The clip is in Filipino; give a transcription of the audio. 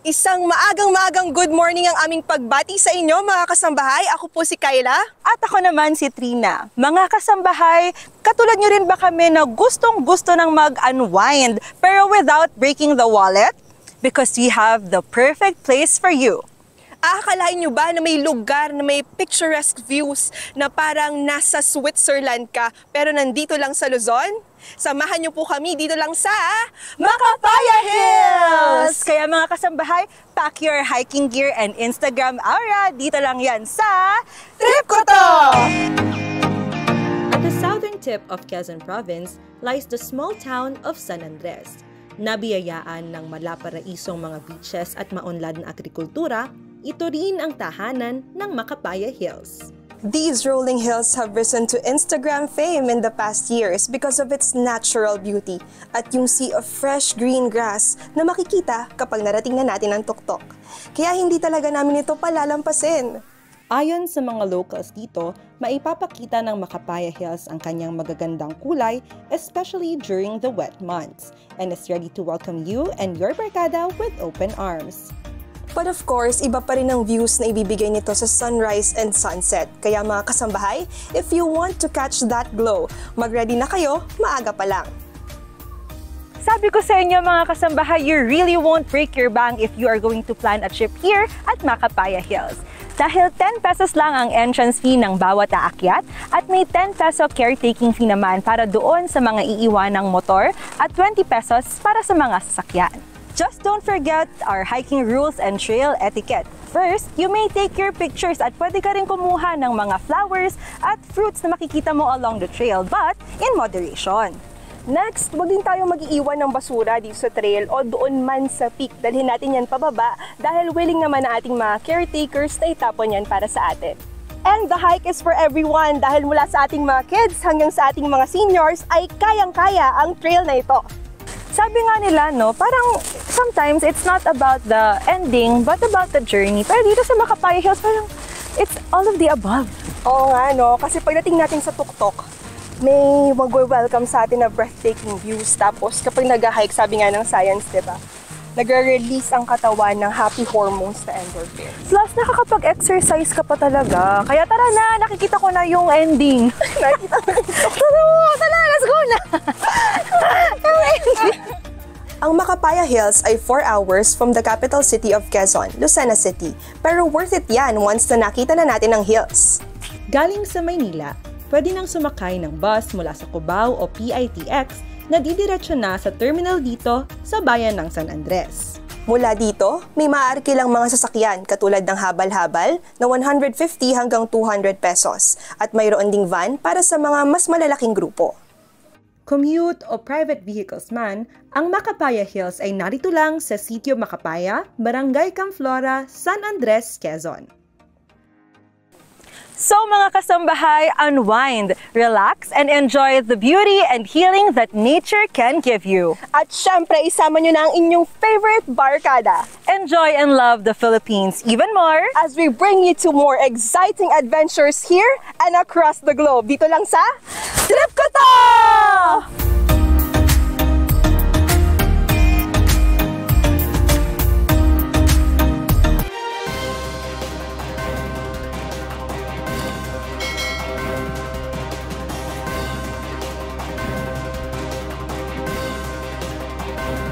Isang maagang-maagang good morning ang aming pagbati sa inyo mga kasambahay. Ako po si Kyla. At ako naman si Trina. Mga kasambahay, katulad nyo rin ba kami na gustong-gusto ng mag-unwind pero without breaking the wallet? Because we have the perfect place for you. Aakalain nyo ba na may lugar na may picturesque views na parang nasa Switzerland ka pero nandito lang sa Luzon? Samahan nyo po kami dito lang sa Macapaya Hills! Kaya mga kasambahay, pack your hiking gear and Instagram aura. Dito lang yan sa Trip Ko To! At the southern tip of Quezon Province lies the small town of San Andres. Nabiyayaan ng malaparaisong mga beaches at maunlad na agrikultura, ito rin ang tahanan ng Macapaya Hills. These rolling hills have risen to Instagram fame in the past years because of its natural beauty at yung sea of fresh green grass na makikita kapag narating na natin ang tuktok. Kaya hindi talaga namin ito palalampasin. Ayon sa mga locals dito, maipapakita ng Macapaya Hills ang kanyang magagandang kulay, especially during the wet months, and is ready to welcome you and your barkada with open arms. But of course, iba pa rin ang views na ibibigay nito sa sunrise and sunset. Kaya mga kasambahay, if you want to catch that glow, mag-ready na kayo, maaga pa lang. Sabi ko sa inyo mga kasambahay, you really won't break your bank if you are going to plan a trip here at Macapaya Hills. Dahil 10 pesos lang ang entrance fee ng bawat aakyat at may 10 peso caretaking fee naman para doon sa mga iiwanang motor at 20 pesos para sa mga sasakyan. Just don't forget our hiking rules and trail etiquette. First, you may take your pictures at pwede ka rin kumuha ng mga flowers at fruits na makikita mo along the trail, but in moderation. Next, wag din tayo mag-iiwan ng basura dito sa trail o doon man sa peak. Dalhin natin yan pababa dahil willing naman na ating mga caretakers na itapon yan para sa atin. And the hike is for everyone dahil mula sa ating mga kids hanggang sa ating mga seniors ay kayang-kaya ang trail na ito. Sabi nga nila, no, parang sometimes it's not about the ending but about the journey. Pero dito sa Macapaya Hills, parang it's all of the above. Oo nga, no, kasi pagdating natin sa tuktok, may mag-welcome sa atin na breathtaking views. Tapos kapag nag-hike, sabi nga ng science, diba, nagre-release ang katawan ng happy hormones na endorphins. Plus, nakakapag-exercise ka pa talaga. Kaya tara na, nakikita ko na yung ending. Nakikita mo ito. Tara, let's go na! Ang Macapaya Hills ay 4 hours from the capital city of Quezon, Lucena City. Pero worth it yan once na nakita na natin ang hills. Galing sa Maynila, pwede nang sumakay ng bus mula sa Cubao o PITX na didiretso na sa terminal dito sa bayan ng San Andres. Mula dito, may maaarkilang mga sasakyan katulad ng habal-habal na 150 hanggang 200 pesos at mayroon ding van para sa mga mas malalaking grupo. Commute o private vehicles man, ang Macapaya Hills ay narito lang sa Sitio Macapaya, Barangay Camflora, San Andres, Quezon. So mga kasambahay, unwind, relax, and enjoy the beauty and healing that nature can give you. At syempre, isama nyo na ang inyong favorite barkada. Enjoy and love the Philippines even more As we bring you to more exciting adventures here and across the globe. Dito lang sa Trip Ko To!